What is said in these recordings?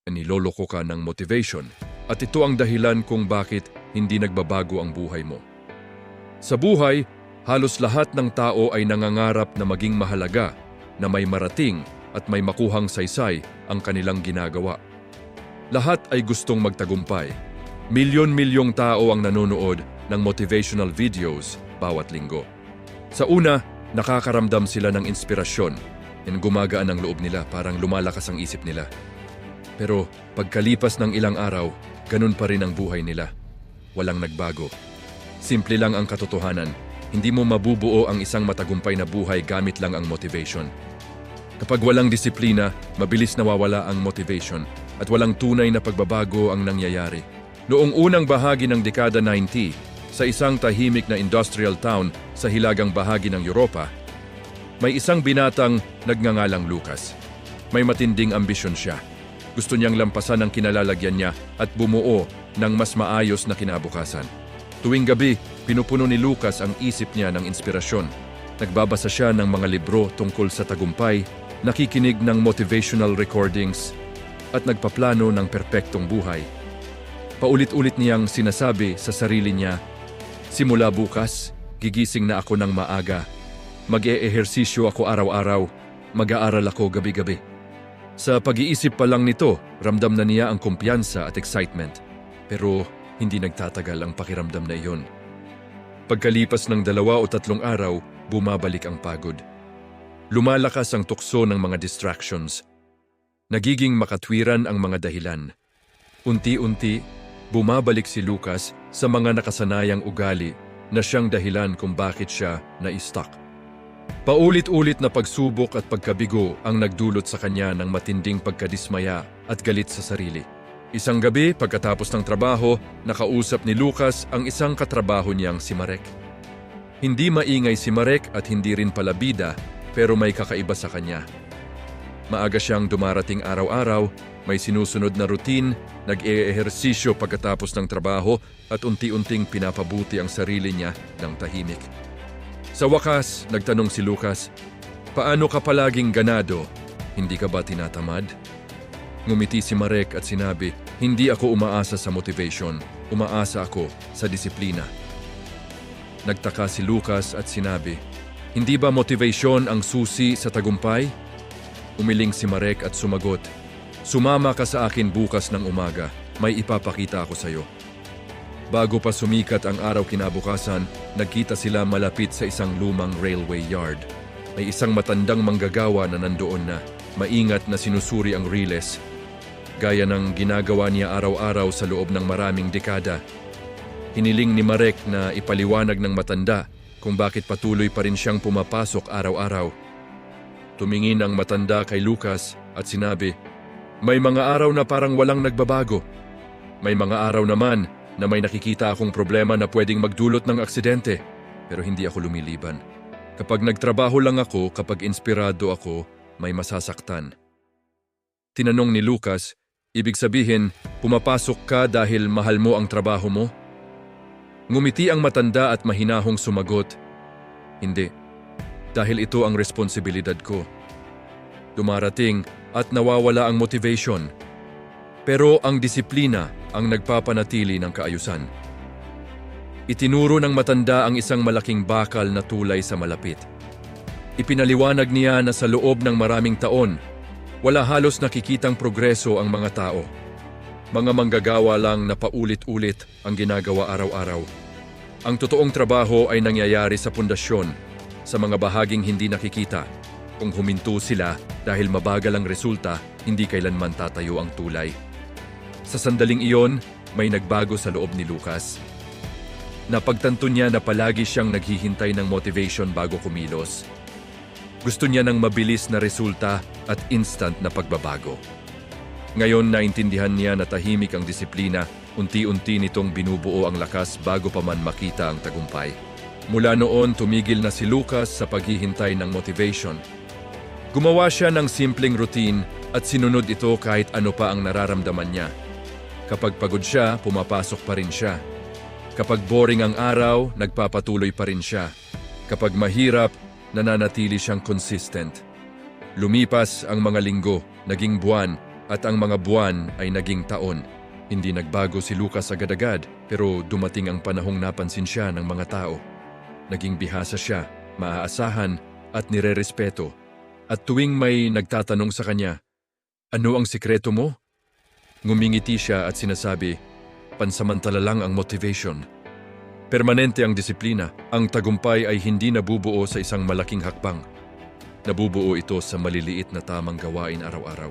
niloloko ka ng motivation at ito ang dahilan kung bakit hindi nagbabago ang buhay mo. Sa buhay, halos lahat ng tao ay nangangarap na maging mahalaga, na may marating at may makuhang saysay ang kanilang ginagawa. Lahat ay gustong magtagumpay. Milyon-milyong tao ang nanonood ng motivational videos bawat linggo. Sa una, nakakaramdam sila ng inspirasyon and gumagaan ang loob nila, parang lumalakas ang isip nila. Pero pagkalipas ng ilang araw, ganun pa rin ang buhay nila. Walang nagbago. Simple lang ang katotohanan. Hindi mo mabubuo ang isang matagumpay na buhay gamit lang ang motivation. Kapag walang disiplina, mabilis nawawala ang motivation at walang tunay na pagbabago ang nangyayari. Noong unang bahagi ng dekada 90, sa isang tahimik na industrial town sa hilagang bahagi ng Europa, may isang binatang nagngangalang Lucas. May matinding ambisyon siya. Gusto niyang lampasan ang kinalalagyan niya at bumuo ng mas maayos na kinabukasan. Tuwing gabi, pinupuno ni Lucas ang isip niya ng inspirasyon. Nagbabasa siya ng mga libro tungkol sa tagumpay, nakikinig ng motivational recordings, at nagpaplano ng perpektong buhay. Paulit-ulit niyang sinasabi sa sarili niya, "Simula bukas, gigising na ako ng maaga. Mag-eehersisyo ako araw-araw, mag-aaral ako gabi-gabi." Sa pag-iisip pa lang nito, ramdam na niya ang kumpiyansa at excitement. Pero hindi nagtatagal ang pakiramdam na iyon. Pagkalipas ng 2 o 3 araw, bumabalik ang pagod. Lumalakas ang tukso ng mga distractions. Nagiging makatwiran ang mga dahilan. Unti-unti, bumabalik si Lucas sa mga nakasanayang ugali na siyang dahilan kung bakit siya na-stuck. Paulit-ulit na pagsubok at pagkabigo ang nagdulot sa kanya ng matinding pagkadismaya at galit sa sarili. Isang gabi, pagkatapos ng trabaho, nakausap ni Lucas ang isang katrabaho niyang si Marek. Hindi maingay si Marek at hindi rin pala bida, pero may kakaiba sa kanya. Maaga siyang dumarating araw-araw, may sinusunod na routine, nag-eehersisyo pagkatapos ng trabaho at unti-unting pinapabuti ang sarili niya ng tahimik. Sa wakas, nagtanong si Lucas, "Paano ka palaging ganado? Hindi ka ba tinatamad?" Ngumiti si Marek at sinabi, "Hindi ako umaasa sa motivation, umaasa ako sa disiplina." Nagtaka si Lucas at sinabi, "Hindi ba motivation ang susi sa tagumpay?" Umiling si Marek at sumagot, "Sumama ka sa akin bukas ng umaga, may ipapakita ako sa iyo." Bago pa sumikat ang araw kinabukasan, nagkita sila malapit sa isang lumang railway yard. May isang matandang manggagawa na nandoon na, maingat na sinusuri ang riles, gaya ng ginagawa niya araw-araw sa loob ng maraming dekada. Hiniling ni Marek na ipaliwanag ng matanda kung bakit patuloy pa rin siyang pumapasok araw-araw. Tumingin ang matanda kay Lucas at sinabi, "May mga araw na parang walang nagbabago. May mga araw naman na may nakikita akong problema na pwedeng magdulot ng aksidente, pero hindi ako lumiliban. Kapag nagtrabaho lang ako, kapag inspirado ako, may masasaktan." Tinanong ni Lucas, "Ibig sabihin, pumapasok ka dahil mahal mo ang trabaho mo?" Ngumiti ang matanda at mahinahong sumagot, "Hindi. Dahil ito ang responsibilidad ko. Dumarating at nawawala ang motivation. Pero ang disiplina ang nagpapanatili ng kaayusan." Itinuro ng matanda ang isang malaking bakal na tulay sa malapit. Ipinaliwanag niya na sa loob ng maraming taon, wala halos nakikitang progreso ang mga tao. Mga manggagawa lang na paulit-ulit ang ginagawa araw-araw. Ang totoong trabaho ay nangyayari sa pundasyon, sa mga bahaging hindi nakikita. Kung huminto sila dahil mabagal ang resulta, hindi kailanman tatayo ang tulay. Sa sandaling iyon, may nagbago sa loob ni Lucas. Napagtanto niya na palagi siyang naghihintay ng motivation bago kumilos. Gusto niya ng mabilis na resulta at instant na pagbabago. Ngayon naintindihan niya na tahimik ang disiplina, unti-unti nitong binubuo ang lakas bago pa man makita ang tagumpay. Mula noon, tumigil na si Lucas sa paghihintay ng motivation. Gumawa siya ng simpleng routine at sinunod ito kahit ano pa ang nararamdaman niya. Kapag pagod siya, pumapasok pa rin siya. Kapag boring ang araw, nagpapatuloy pa rin siya. Kapag mahirap, nananatili siyang consistent. Lumipas ang mga linggo, naging buwan, At ang mga buwan ay naging taon. Hindi nagbago si Lucas agad-agad, pero dumating ang panahong napansin siya ng mga tao. Naging bihasa siya, maaasahan at nirerespeto. At tuwing may nagtatanong sa kanya, "Ano ang sikreto mo?" Ngumingiti siya at sinasabi, "Pansamantala lang ang motivation." Permanente ang disiplina. Ang tagumpay ay hindi nabubuo sa isang malaking hakbang. Nabubuo ito sa maliliit na tamang gawain araw-araw.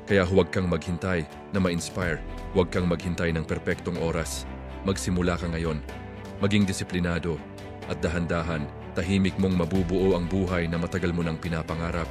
Kaya huwag kang maghintay na ma-inspire. Huwag kang maghintay ng perpektong oras. Magsimula ka ngayon. Maging disiplinado at dahan-dahan, tahimik mong mabubuo ang buhay na matagal mo nang pinapangarap.